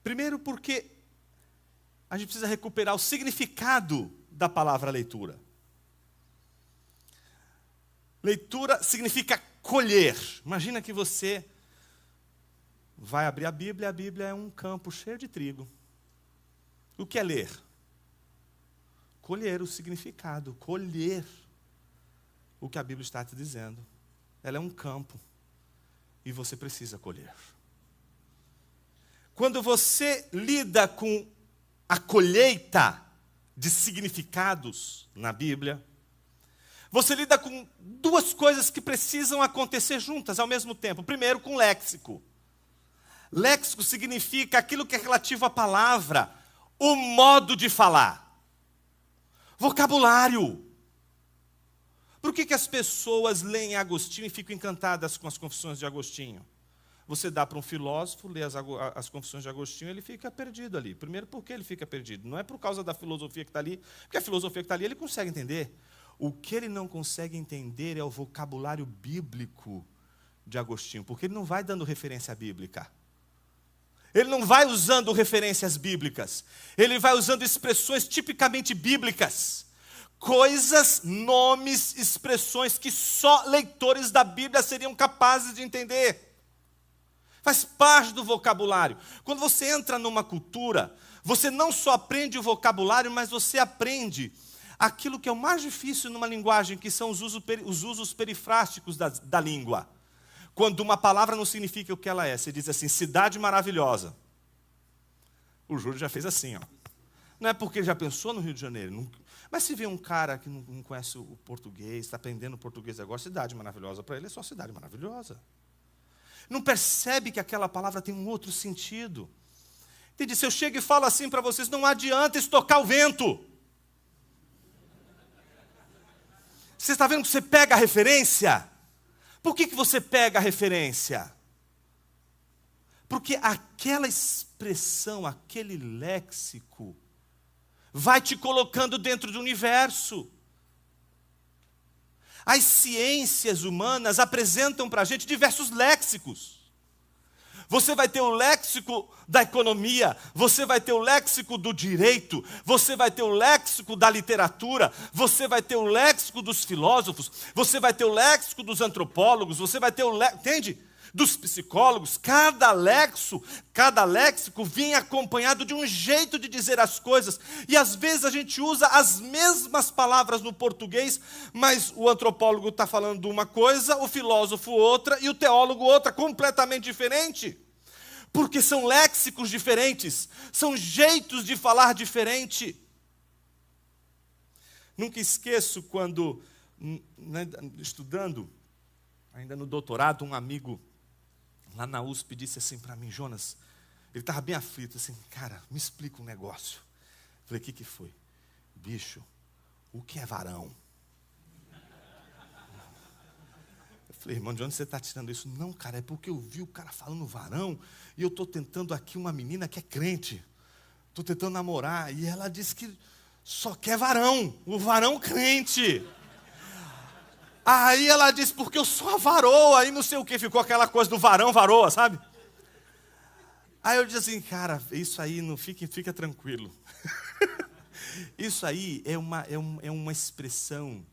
Primeiro porque a gente precisa recuperar o significado da palavra leitura. Leitura significa colher. Imagina que você vai abrir a Bíblia é um campo cheio de trigo. O que é ler? Colher o significado, colher o que a Bíblia está te dizendo. Ela é um campo e você precisa colher. Quando você lida com a colheita de significados na Bíblia, você lida com duas coisas que precisam acontecer juntas ao mesmo tempo. Primeiro, com léxico. Léxico significa aquilo que é relativo à palavra, o modo de falar. Vocabulário. Por que as pessoas leem Agostinho e ficam encantadas com as Confissões de Agostinho? Você dá para um filósofo, lê as Confissões de Agostinho, ele fica perdido ali. Primeiro, por que ele fica perdido? Não é por causa da filosofia que está ali, porque a filosofia que está ali ele consegue entender. O que ele não consegue entender é o vocabulário bíblico de Agostinho, porque ele não vai dando referência bíblica. Ele não vai usando referências bíblicas. Ele vai usando expressões tipicamente bíblicas. Coisas, nomes, expressões que só leitores da Bíblia seriam capazes de entender. Faz parte do vocabulário. Quando você entra numa cultura, você não só aprende o vocabulário, mas você aprende aquilo que é o mais difícil numa linguagem, que são os usos perifrásticos da língua. Quando uma palavra não significa o que ela é. Você diz assim, cidade maravilhosa. O Júlio já fez assim, ó. Não é porque ele já pensou no Rio de Janeiro. Mas se vê um cara que não conhece o português, está aprendendo português agora, cidade maravilhosa, para ele é só cidade maravilhosa. Não percebe que aquela palavra tem um outro sentido. Entende? Se eu chego e falo assim para vocês, não adianta estocar o vento. Você está vendo que você pega a referência? Por que você pega a referência? Porque aquela expressão, aquele léxico, vai te colocando dentro do universo. As ciências humanas apresentam para a gente diversos léxicos. Você vai ter o léxico da economia, você vai ter o léxico do direito, você vai ter o léxico da literatura, você vai ter o léxico dos filósofos, você vai ter o léxico dos antropólogos, você vai ter o léxico, entende? Dos psicólogos. Cada léxico vem acompanhado de um jeito de dizer as coisas. E às vezes a gente usa as mesmas palavras no português, mas o antropólogo está falando uma coisa, o filósofo outra e o teólogo outra, completamente diferente. Porque são léxicos diferentes, são jeitos de falar diferente. Nunca esqueço quando, estudando, ainda no doutorado, um amigo lá na USP disse assim para mim, Jonas, ele estava bem aflito, assim, cara, me explica um negócio. Falei, o que foi? Bicho, o que é varão? Eu falei, irmão, de onde você está tirando isso? Não, cara, é porque eu vi o cara falando varão e eu estou tentando aqui uma menina que é crente. Estou tentando namorar e ela disse que só quer varão, o varão crente. Aí ela disse, porque eu sou a varoa, aí não sei o que, ficou aquela coisa do varão, varoa, sabe? Aí eu disse assim, cara, isso aí, não fica tranquilo. Isso aí é uma expressão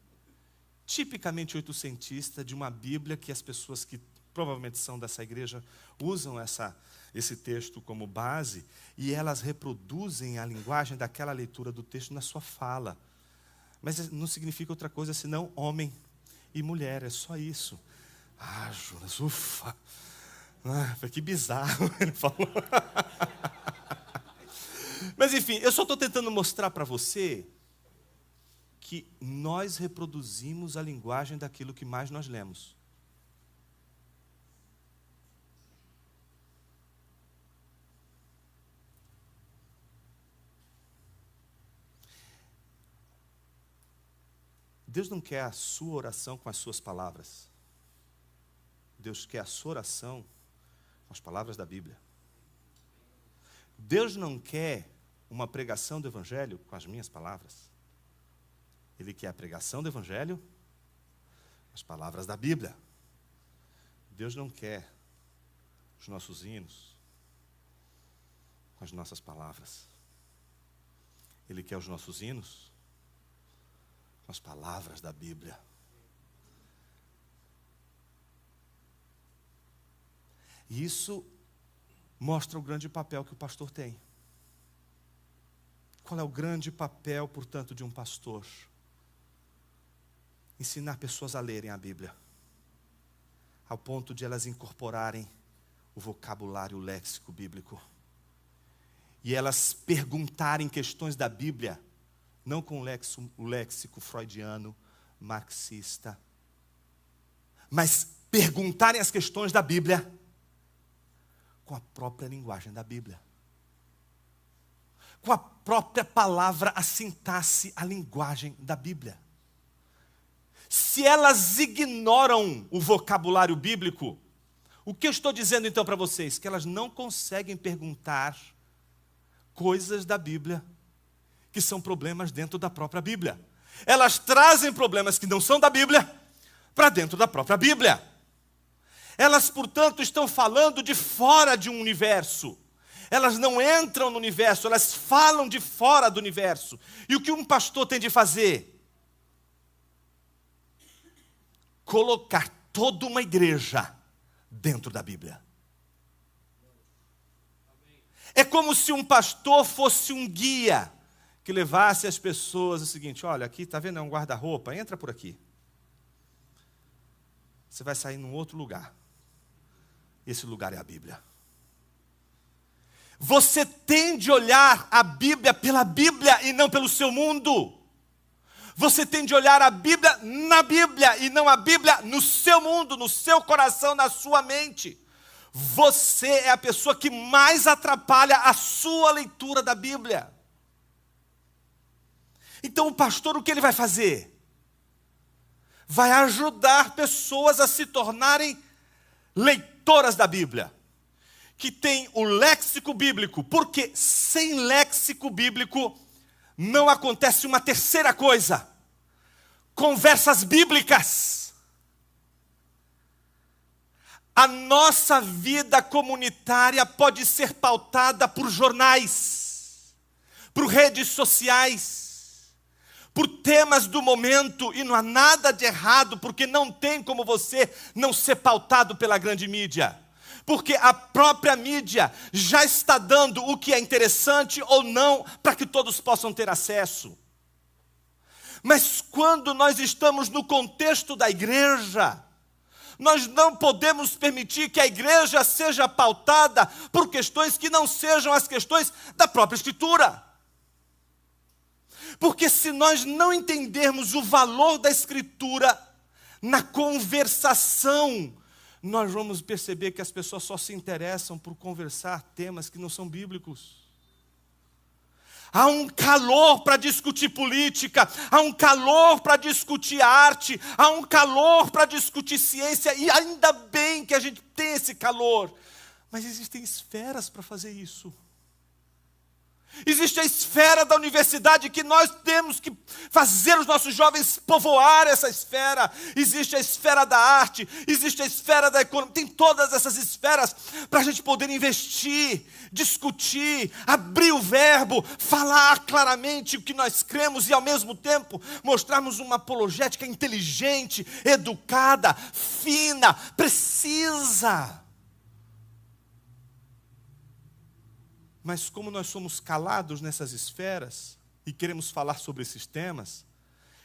tipicamente oitocentista de uma Bíblia que as pessoas que provavelmente são dessa igreja usam esse texto como base e elas reproduzem a linguagem daquela leitura do texto na sua fala. Mas não significa outra coisa senão homem e mulher, é só isso. Ah, Jonas, ufa. Que bizarro ele falou. Mas enfim, eu só estou tentando mostrar para você que nós reproduzimos a linguagem daquilo que mais nós lemos. Deus não quer a sua oração com as suas palavras. Deus quer a sua oração com as palavras da Bíblia. Deus não quer uma pregação do Evangelho com as minhas palavras. Ele quer a pregação do Evangelho com as palavras da Bíblia. Deus não quer os nossos hinos com as nossas palavras. Ele quer os nossos hinos com as palavras da Bíblia. E isso mostra o grande papel que o pastor tem. Qual é o grande papel, portanto, de um pastor? Ensinar pessoas a lerem a Bíblia, ao ponto de elas incorporarem o vocabulário, o léxico bíblico. E elas perguntarem questões da Bíblia, não com o léxico freudiano, marxista, mas perguntarem as questões da Bíblia com a própria linguagem da Bíblia. Com a própria palavra, a sintaxe, a linguagem da Bíblia. Se elas ignoram o vocabulário bíblico, o que eu estou dizendo então para vocês? Que elas não conseguem perguntar coisas da Bíblia que são problemas dentro da própria Bíblia. Elas trazem problemas que não são da Bíblia para dentro da própria Bíblia. Elas, portanto, estão falando de fora de um universo. Elas não entram no universo, elas falam de fora do universo. E o que um pastor tem de fazer? Colocar toda uma igreja dentro da Bíblia. É como se um pastor fosse um guia que levasse as pessoas o seguinte: olha, aqui está vendo, é um guarda-roupa, entra por aqui. Você vai sair num outro lugar. Esse lugar é a Bíblia. Você tem de olhar a Bíblia pela Bíblia e não pelo seu mundo. Você tem de olhar a Bíblia na Bíblia e não a Bíblia no seu mundo, no seu coração, na sua mente. Você é a pessoa que mais atrapalha a sua leitura da Bíblia. Então o pastor, o que ele vai fazer? Vai ajudar pessoas a se tornarem leitoras da Bíblia, que tem o léxico bíblico, porque sem léxico bíblico não acontece uma terceira coisa: conversas bíblicas. A nossa vida comunitária pode ser pautada por jornais, por redes sociais, por temas do momento, e não há nada de errado, porque não tem como você não ser pautado pela grande mídia. Porque a própria mídia já está dando o que é interessante ou não, para que todos possam ter acesso. Mas quando nós estamos no contexto da igreja, nós não podemos permitir que a igreja seja pautada por questões que não sejam as questões da própria Escritura. Porque se nós não entendermos o valor da Escritura na conversação, nós vamos perceber que as pessoas só se interessam por conversar temas que não são bíblicos. Há um calor para discutir política, há um calor para discutir arte, há um calor para discutir ciência, e ainda bem que a gente tem esse calor. Mas existem esferas para fazer isso. Existe a esfera da universidade, que nós temos que fazer os nossos jovens povoar essa esfera. Existe a esfera da arte, existe a esfera da economia. Tem todas essas esferas para a gente poder investir, discutir, abrir o verbo, falar claramente o que nós cremos e ao mesmo tempo mostrarmos uma apologética inteligente, educada, fina, precisa. Mas como nós somos calados nessas esferas e queremos falar sobre esses temas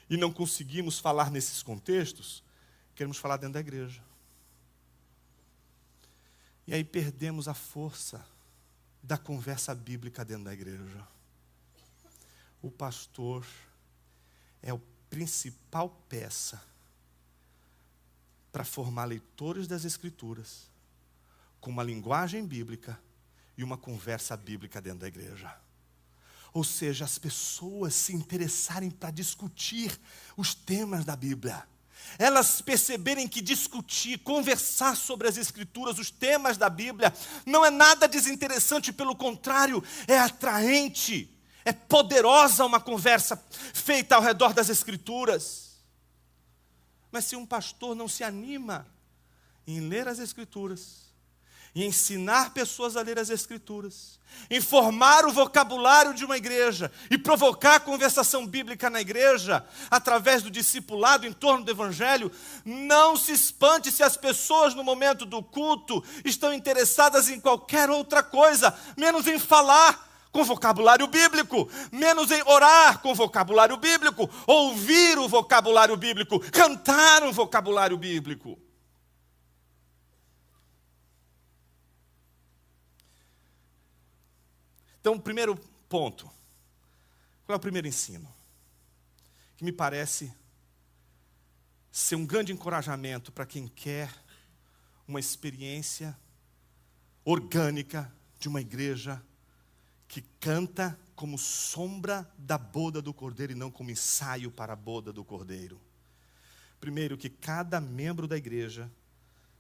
e não conseguimos falar nesses contextos, queremos falar dentro da igreja. E aí perdemos a força da conversa bíblica dentro da igreja. O pastor é a principal peça para formar leitores das Escrituras com uma linguagem bíblica e uma conversa bíblica dentro da igreja. Ou seja, as pessoas se interessarem para discutir os temas da Bíblia. Elas perceberem que discutir, conversar sobre as Escrituras, os temas da Bíblia, não é nada desinteressante, pelo contrário, é atraente, é poderosa uma conversa feita ao redor das Escrituras. Mas se um pastor não se anima em ler as Escrituras, e ensinar pessoas a ler as Escrituras, informar o vocabulário de uma igreja e provocar conversação bíblica na igreja, através do discipulado em torno do Evangelho, não se espante se as pessoas no momento do culto estão interessadas em qualquer outra coisa, menos em falar com vocabulário bíblico, menos em orar com vocabulário bíblico, ouvir o vocabulário bíblico, cantar um vocabulário bíblico. Então, o primeiro ponto, qual é o primeiro ensino? Que me parece ser um grande encorajamento para quem quer uma experiência orgânica de uma igreja que canta como sombra da boda do Cordeiro e não como ensaio para a boda do Cordeiro. Primeiro, que cada membro da igreja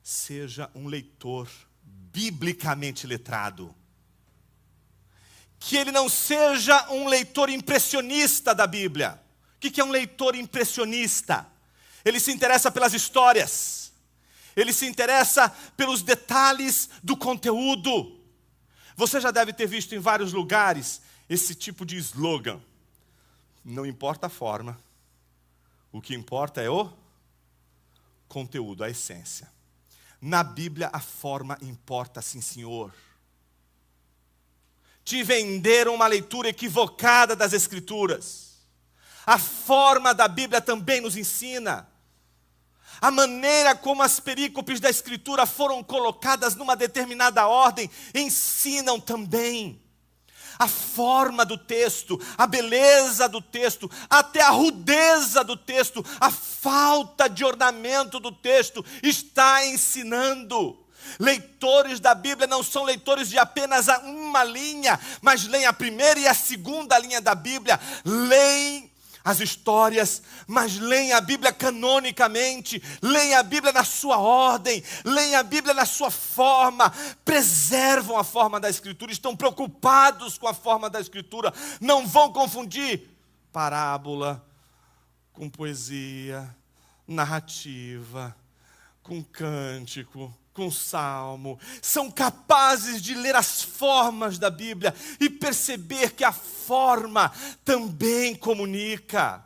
seja um leitor biblicamente letrado. Que ele não seja um leitor impressionista da Bíblia. O que é um leitor impressionista? Ele se interessa pelas histórias. Ele se interessa pelos detalhes do conteúdo. Você já deve ter visto em vários lugares esse tipo de slogan. Não importa a forma, o que importa é o conteúdo, a essência. Na Bíblia a forma importa, sim senhor. Te venderam uma leitura equivocada das Escrituras. A forma da Bíblia também nos ensina. A maneira como as perícopes da Escritura foram colocadas numa determinada ordem, ensinam também. A forma do texto, a beleza do texto, até a rudeza do texto, a falta de ornamento do texto, está ensinando. Leitores da Bíblia não são leitores de apenas uma linha, mas leem a primeira e a segunda linha da Bíblia, leem as histórias, mas leem a Bíblia canonicamente, leem a Bíblia na sua ordem, leem a Bíblia na sua forma, preservam a forma da Escritura, estão preocupados com a forma da Escritura, não vão confundir parábola com poesia, narrativa, com cântico, com salmo. São capazes de ler as formas da Bíblia e perceber que a forma também comunica.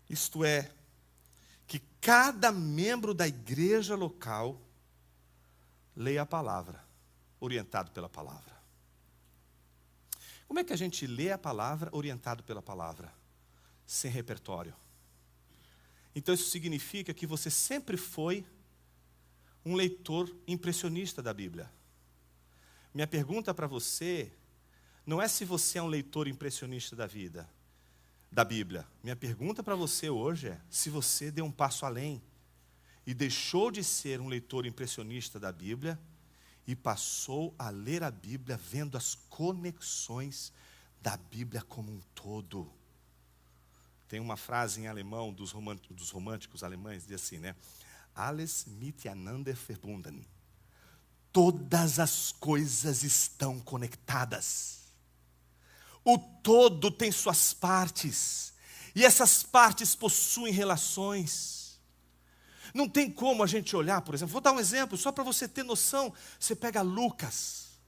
Isto é, que cada membro da igreja local leia a palavra, orientado pela palavra. Como é que a gente lê a palavra orientado pela palavra? Sem repertório. Então isso significa que você sempre foi um leitor impressionista da Bíblia. Minha pergunta para você não é se você é um leitor impressionista da Bíblia. Minha pergunta para você hoje é se você deu um passo além e deixou de ser um leitor impressionista da Bíblia e passou a ler a Bíblia vendo as conexões da Bíblia como um todo. Tem uma frase em alemão dos românticos alemães, diz assim, né? Alles miteinander verbunden. Todas as coisas estão conectadas. O todo tem suas partes. E essas partes possuem relações. Não tem como a gente olhar, por exemplo, vou dar um exemplo, só para você ter noção. Você pega Lucas.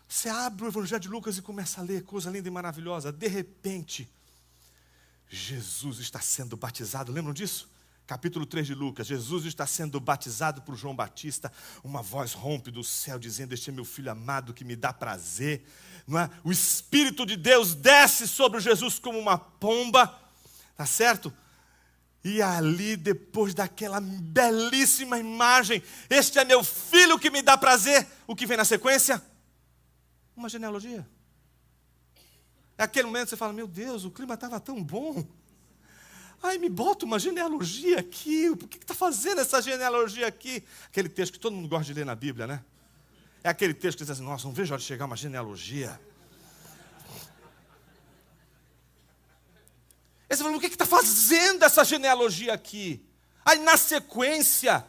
Você abre o Evangelho de Lucas e começa a ler, coisa linda e maravilhosa. De repente, Jesus está sendo batizado, lembram disso? Capítulo 3 de Lucas, Jesus está sendo batizado por João Batista, uma voz rompe do céu dizendo, este é meu filho amado que me dá prazer, não é? O Espírito de Deus desce sobre Jesus como uma pomba, tá certo? E ali, depois daquela belíssima imagem, este é meu filho que me dá prazer, o que vem na sequência? Uma genealogia. Naquele momento você fala, meu Deus, o clima estava tão bom. Ai, me bota uma genealogia aqui. Por que está fazendo essa genealogia aqui? Aquele texto que todo mundo gosta de ler na Bíblia, né? É aquele texto que diz assim, nossa, não vejo a hora de chegar uma genealogia. Aí você fala, o que está fazendo essa genealogia aqui? Aí na sequência,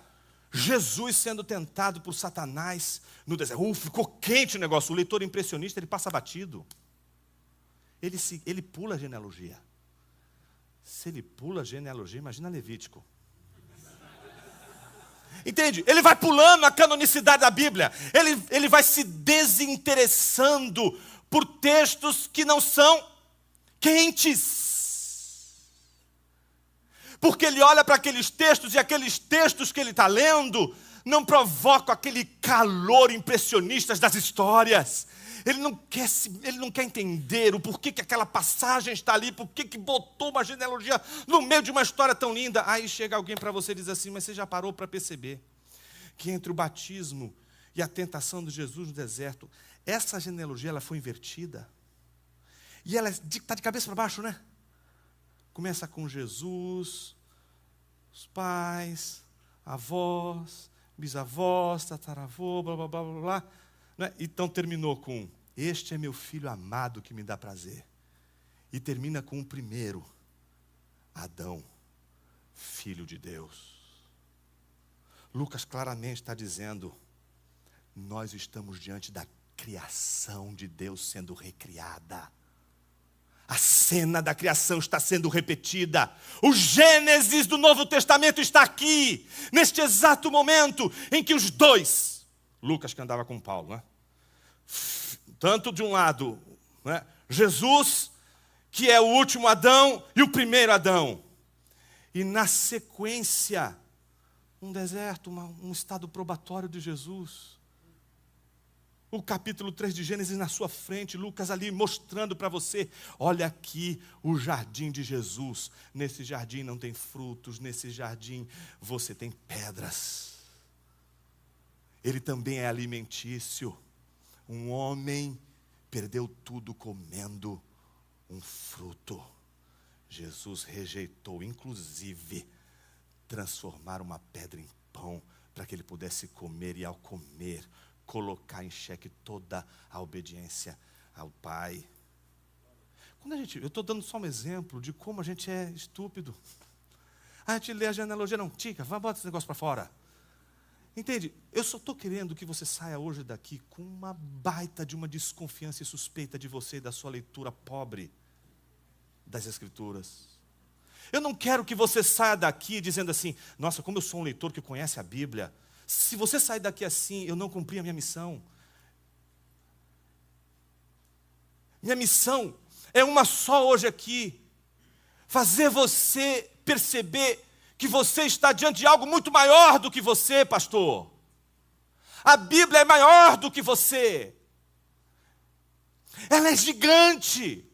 Jesus sendo tentado por Satanás no deserto. Ficou quente o negócio. O leitor impressionista, ele passa batido. Ele pula a genealogia. Se ele pula a genealogia, imagina Levítico. Entende? Ele vai pulando a canonicidade da Bíblia. Ele vai se desinteressando por textos que não são quentes. Porque ele olha para aqueles textos e aqueles textos que ele está lendo não provocam aquele calor impressionista das histórias. Ele não quer entender o porquê que aquela passagem está ali, porquê que botou uma genealogia no meio de uma história tão linda. Aí chega alguém para você e diz assim, mas você já parou para perceber que entre o batismo e a tentação de Jesus no deserto, essa genealogia ela foi invertida? E ela está de cabeça para baixo, né? Começa com Jesus, os pais, avós, bisavós, tataravô, blá, blá, blá, blá, blá. Né? Então terminou com, este é meu filho amado que me dá prazer. E termina com o primeiro, Adão, filho de Deus. Lucas claramente está dizendo, nós estamos diante da criação de Deus sendo recriada. A cena da criação está sendo repetida. O Gênesis do Novo Testamento está aqui, neste exato momento em que os dois, Lucas que andava com Paulo, né? Tanto de um lado, né? Jesus, que é o último Adão e o primeiro Adão. E na sequência, um deserto, um estado probatório de Jesus. O capítulo 3 de Gênesis na sua frente, Lucas ali mostrando para você, olha aqui o jardim de Jesus. Nesse jardim não tem frutos, nesse jardim você tem pedras. Ele também é alimentício. Um homem perdeu tudo comendo um fruto. Jesus rejeitou, inclusive, transformar uma pedra em pão, para que ele pudesse comer, e ao comer, colocar em xeque toda a obediência ao Pai. Eu estou dando só um exemplo de como a gente é estúpido. A gente lê a genealogia, não, tica, vai botar esse negócio para fora. Entende? Eu só estou querendo que você saia hoje daqui com uma baita de uma desconfiança e suspeita de você e da sua leitura pobre das Escrituras. Eu não quero que você saia daqui dizendo assim, nossa, como eu sou um leitor que conhece a Bíblia. Se você sair daqui assim, eu não cumpri a minha missão. Minha missão é uma só hoje aqui. Fazer você perceber que você está diante de algo muito maior do que você, pastor. A Bíblia é maior do que você. Ela é gigante.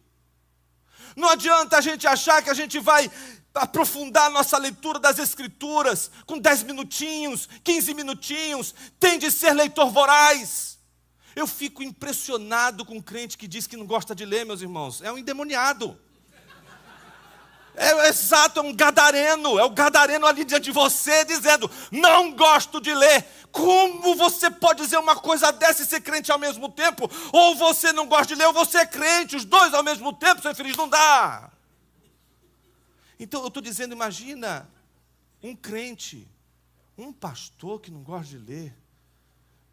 Não adianta a gente achar que a gente vai aprofundar a nossa leitura das Escrituras com 10 minutinhos, 15 minutinhos. Tem de ser leitor voraz. Eu fico impressionado com um crente que diz que não gosta de ler, meus irmãos. É um endemoniado. É um gadareno. É o gadareno ali diante de você dizendo, não gosto de ler. Como você pode dizer uma coisa dessa e ser crente ao mesmo tempo? Ou você não gosta de ler, ou você é crente. Os dois ao mesmo tempo, seu infeliz, não dá. Então eu estou dizendo, imagina um crente, um pastor que não gosta de ler.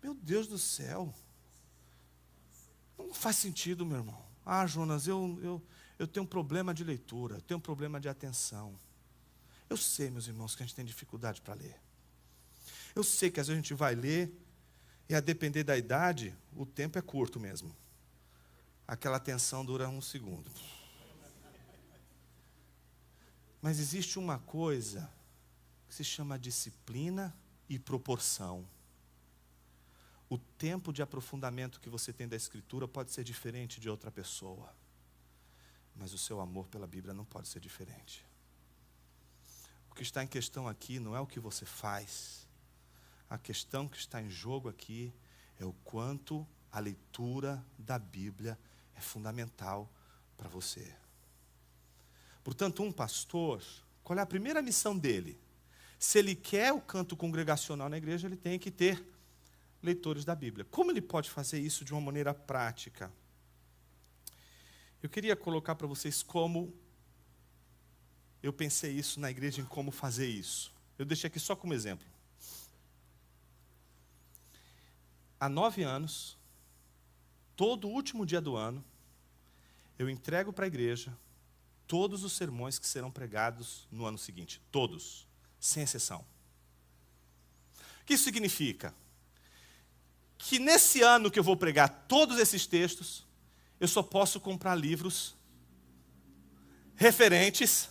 Meu Deus do céu. Não faz sentido, meu irmão. Ah, Jonas, eu tenho um problema de leitura, eu tenho um problema de atenção. Eu sei, meus irmãos, que a gente tem dificuldade para ler. Eu sei que às vezes a gente vai ler e a depender da idade, o tempo é curto mesmo. Aquela atenção dura 1 segundo. Mas existe uma coisa que se chama disciplina e proporção. O tempo de aprofundamento que você tem da Escritura pode ser diferente de outra pessoa. Mas o seu amor pela Bíblia não pode ser diferente. O que está em questão aqui não é o que você faz. A questão que está em jogo aqui é o quanto a leitura da Bíblia é fundamental para você. Portanto, um pastor, qual é a primeira missão dele? Se ele quer o canto congregacional na igreja, ele tem que ter leitores da Bíblia. Como ele pode fazer isso de uma maneira prática? Eu queria colocar para vocês como eu pensei isso na igreja, em como fazer isso. Eu deixei aqui só como exemplo. Há 9 anos, todo último dia do ano, eu entrego para a igreja todos os sermões que serão pregados no ano seguinte. Todos, sem exceção. O que isso significa? Que nesse ano que eu vou pregar todos esses textos, eu só posso comprar livros referentes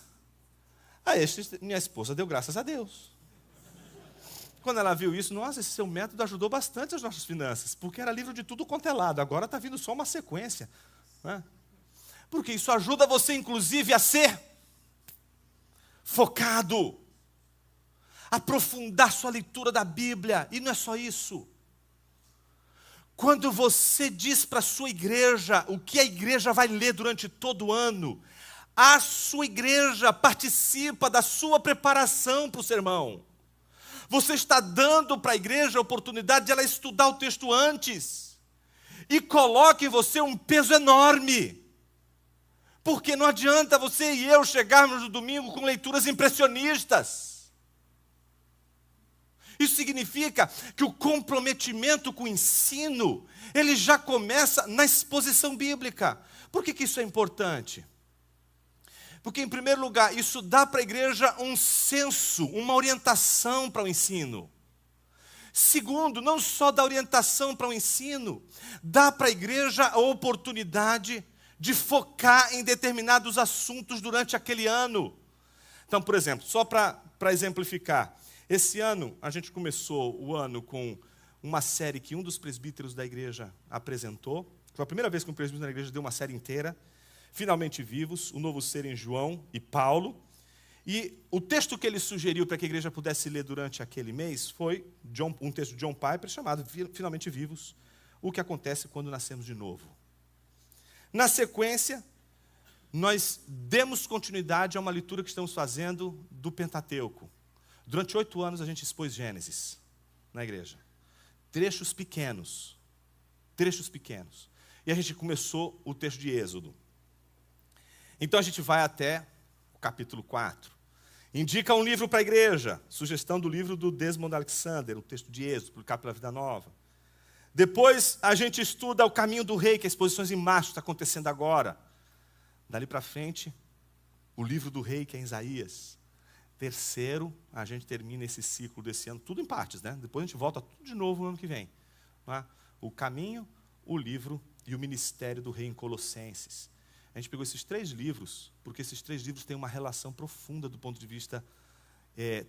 a estes. Minha esposa deu graças a Deus. Quando ela viu isso, nossa, esse seu método ajudou bastante as nossas finanças, porque era livro de tudo quanto é lado, agora está vindo só uma sequência. Né? Porque isso ajuda você, inclusive, a ser focado, aprofundar sua leitura da Bíblia, e não é só isso. Quando você diz para a sua igreja o que a igreja vai ler durante todo o ano, a sua igreja participa da sua preparação para o sermão. Você está dando para a igreja a oportunidade de ela estudar o texto antes. E coloca em você um peso enorme. Porque não adianta você e eu chegarmos no domingo com leituras impressionistas. Isso significa que o comprometimento com o ensino, ele já começa na exposição bíblica. Por que isso é importante? Porque, em primeiro lugar, isso dá para a igreja um senso, uma orientação para o ensino. Segundo, não só dá orientação para o ensino, dá para a igreja a oportunidade de focar em determinados assuntos durante aquele ano. Então, por exemplo, só para exemplificar, esse ano a gente começou o ano com uma série que um dos presbíteros da igreja apresentou. Foi a primeira vez que um presbítero da igreja deu uma série inteira. Finalmente Vivos, o novo ser em João e Paulo. E o texto que ele sugeriu para que a igreja pudesse ler durante aquele mês foi um texto de John Piper chamado Finalmente Vivos, o que acontece quando nascemos de novo. Na sequência, nós demos continuidade a uma leitura que estamos fazendo do Pentateuco. Durante 8 anos a gente expôs Gênesis na igreja. Trechos pequenos. E a gente começou o texto de Êxodo. Então a gente vai até o capítulo 4. Indica um livro para a igreja. Sugestão do livro do Desmond Alexander, o texto de Êxodo, publicado pela Vida Nova. Depois a gente estuda o caminho do rei, que é Exposições em Março, está acontecendo agora. Dali para frente, o livro do rei, que é em Isaías. Terceiro, a gente termina esse ciclo desse ano, tudo em partes, né? Depois a gente volta tudo de novo no ano que vem. Né? O caminho, o livro e o ministério do rei em Colossenses. A gente pegou esses 3 livros, porque esses 3 livros têm uma relação profunda do ponto de vista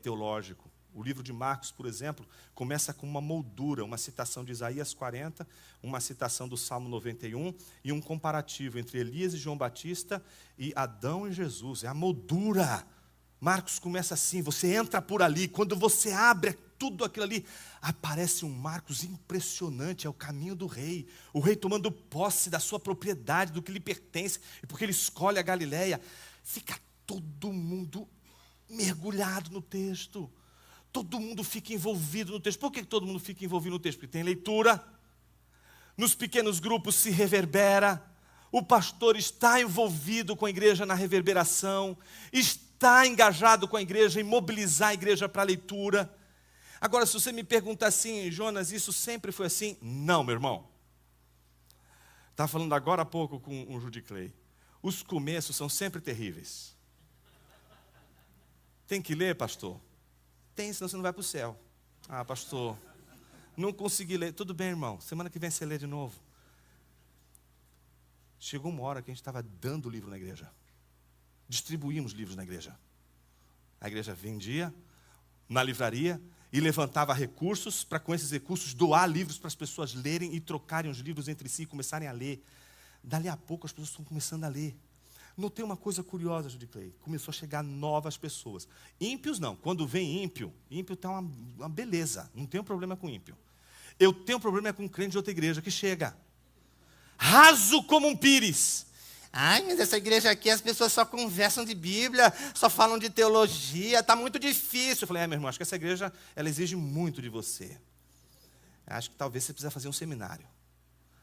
teológico. O livro de Marcos, por exemplo, começa com uma moldura, uma citação de Isaías 40, uma citação do Salmo 91 e um comparativo entre Elias e João Batista e Adão e Jesus. É a moldura. Marcos começa assim, você entra por ali, quando você abre tudo aquilo ali, aparece um Marcos impressionante, é o caminho do rei. O rei tomando posse da sua propriedade, do que lhe pertence, e porque ele escolhe a Galileia, fica todo mundo mergulhado no texto. Todo mundo fica envolvido no texto. Por que todo mundo fica envolvido no texto? Porque tem leitura, nos pequenos grupos se reverbera, o pastor está envolvido com a igreja na reverberação, está engajado com a igreja em mobilizar a igreja para a leitura. Agora, se você me perguntar assim, Jonas, isso sempre foi assim? Não, meu irmão. Estava falando agora há pouco com o Judy Clay. Os começos são sempre terríveis. Tem que ler, pastor? Tem, senão você não vai para o céu. Ah, pastor, não consegui ler. Tudo bem, irmão, semana que vem você lê de novo. Chegou uma hora que a gente estava dando livro na igreja. Distribuímos livros na igreja. A igreja vendia na livraria e levantava recursos para, com esses recursos, doar livros para as pessoas lerem e trocarem os livros entre si e começarem a ler. Dali a pouco as pessoas estão começando a ler. Notei uma coisa curiosa, Judy Clay. Começou a chegar novas pessoas. Ímpios não. Quando vem ímpio está uma beleza. Não tenho problema com ímpio. Eu tenho problema com crente de outra igreja que chega raso como um pires. Ai, mas essa igreja aqui as pessoas só conversam de Bíblia, só falam de teologia, está muito difícil. Eu falei, meu irmão, acho que essa igreja ela exige muito de você. Acho que talvez você precisa fazer um seminário.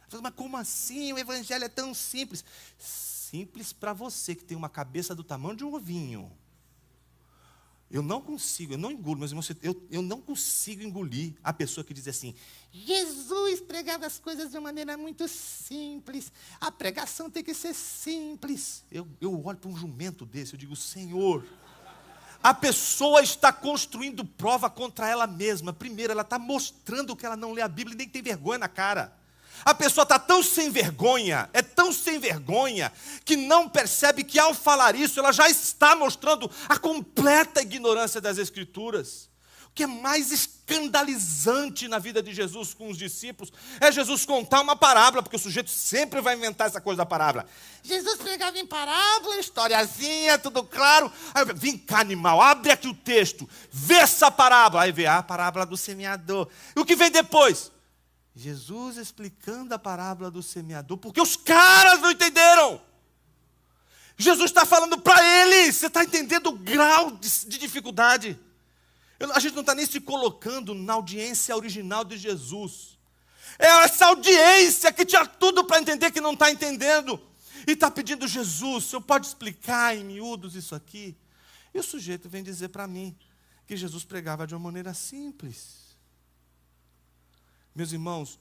Eu falei, mas como assim? O evangelho é tão simples. Simples para você que tem uma cabeça do tamanho de um ovinho. Eu não consigo, eu não engulo, mas eu não consigo engolir a pessoa que diz assim, Jesus pregava as coisas de uma maneira muito simples, a pregação tem que ser simples. Eu olho para um jumento desse, eu digo, Senhor, A pessoa está construindo prova contra ela mesma. Primeiro, ela está mostrando que ela não lê a Bíblia e nem tem vergonha na cara. A pessoa está tão sem vergonha, é tão sem vergonha, que não percebe que ao falar isso, ela já está mostrando a completa ignorância das Escrituras. O que é mais escandalizante na vida de Jesus com os discípulos é Jesus contar uma parábola, porque o sujeito sempre vai inventar essa coisa da parábola. Jesus pregava em parábola, historiazinha, tudo claro. Aí eu, vem cá, animal, abre aqui o texto, vê essa parábola. Aí vê a parábola do semeador. E o que vem depois? Jesus explicando a parábola do semeador, porque os caras não entenderam. Jesus está falando para eles, você está entendendo o grau de dificuldade? A gente não está nem se colocando na audiência original de Jesus. É essa audiência que tinha tudo para entender que não está entendendo. E está pedindo, Jesus, o senhor pode explicar em miúdos isso aqui? E o sujeito vem dizer para mim que Jesus pregava de uma maneira simples. Meus irmãos,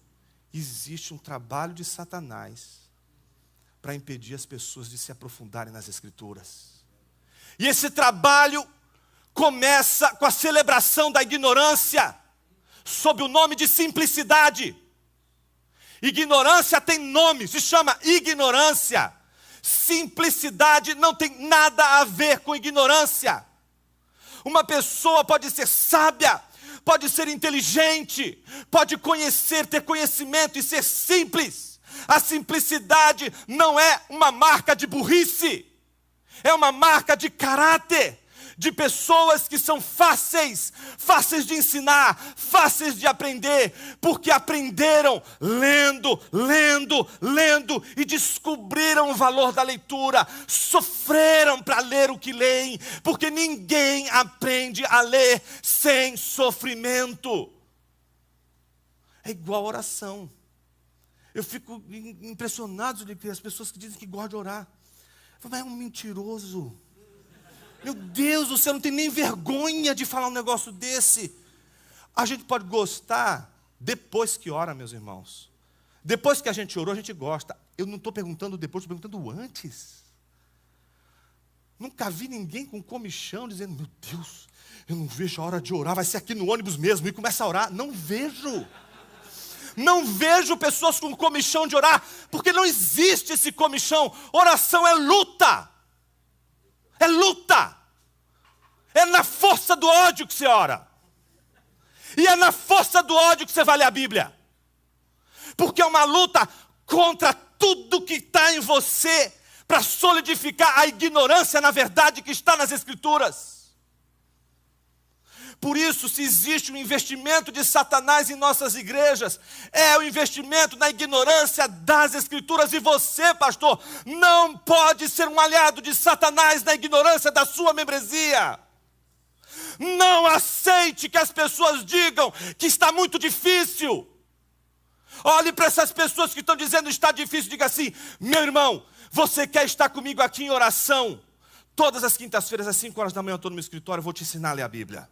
existe um trabalho de Satanás para impedir as pessoas de se aprofundarem nas Escrituras. E esse trabalho começa com a celebração da ignorância, sob o nome de simplicidade. Ignorância tem nome, se chama ignorância. Simplicidade não tem nada a ver com ignorância. Uma pessoa pode ser sábia, pode ser inteligente, pode conhecer, ter conhecimento e ser simples. A simplicidade não é uma marca de burrice, é uma marca de caráter. De pessoas que são fáceis de ensinar, fáceis de aprender, porque aprenderam lendo, e descobriram o valor da leitura, sofreram para ler o que leem, porque ninguém aprende a ler sem sofrimento. É igual oração. Eu fico impressionado de que as pessoas que dizem que gostam de orar. Eu falo, mas é um mentiroso. Meu Deus, você não tem nem vergonha de falar um negócio desse. A gente pode gostar depois que ora, meus irmãos. Depois que a gente orou, a gente gosta. Eu não estou perguntando depois, estou perguntando antes. Nunca vi ninguém com comichão dizendo, meu Deus, eu não vejo a hora de orar, vai ser aqui no ônibus mesmo, e começa a orar. Não vejo. Não vejo pessoas com comichão de orar, porque não existe esse comichão. Oração é luta. É luta. É na força do ódio que você ora. E é na força do ódio que você vai ler a Bíblia. Porque é uma luta contra tudo que está em você para solidificar a ignorância na verdade que está nas Escrituras. Por isso, se existe um investimento de Satanás em nossas igrejas, é o investimento na ignorância das Escrituras. E você, pastor, não pode ser um aliado de Satanás na ignorância da sua membresia. Não aceite que as pessoas digam que está muito difícil. Olhe para essas pessoas que estão dizendo que está difícil, diga assim, meu irmão, você quer estar comigo aqui em oração? Todas as quintas-feiras, às 5 horas da manhã, eu estou no meu escritório, eu vou te ensinar a ler a Bíblia.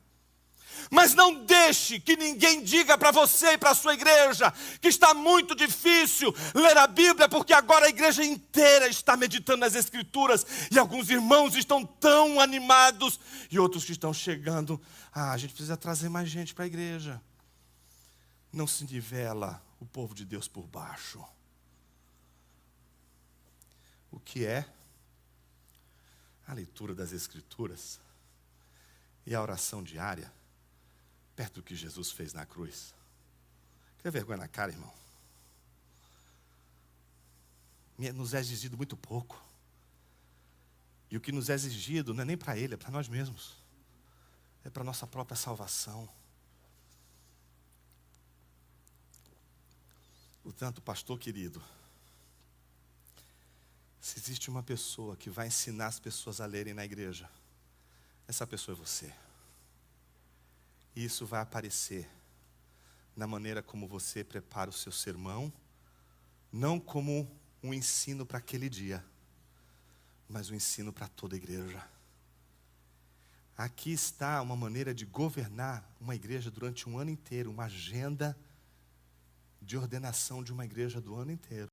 Mas não deixe que ninguém diga para você e para a sua igreja que está muito difícil ler a Bíblia, porque agora a igreja inteira está meditando nas Escrituras e alguns irmãos estão tão animados e outros que estão chegando. A gente precisa trazer mais gente para a igreja. Não se nivela o povo de Deus por baixo. O que é a leitura das Escrituras e a oração diária perto do que Jesus fez na cruz. Quer vergonha na cara, irmão? Nos é exigido muito pouco. E o que nos é exigido não é nem para Ele, é para nós mesmos. É para a nossa própria salvação. Portanto, pastor querido, se existe uma pessoa que vai ensinar as pessoas a lerem na igreja, essa pessoa é você. E isso vai aparecer na maneira como você prepara o seu sermão, não como um ensino para aquele dia, mas um ensino para toda a igreja. Aqui está uma maneira de governar uma igreja durante um ano inteiro, uma agenda de ordenação de uma igreja do ano inteiro.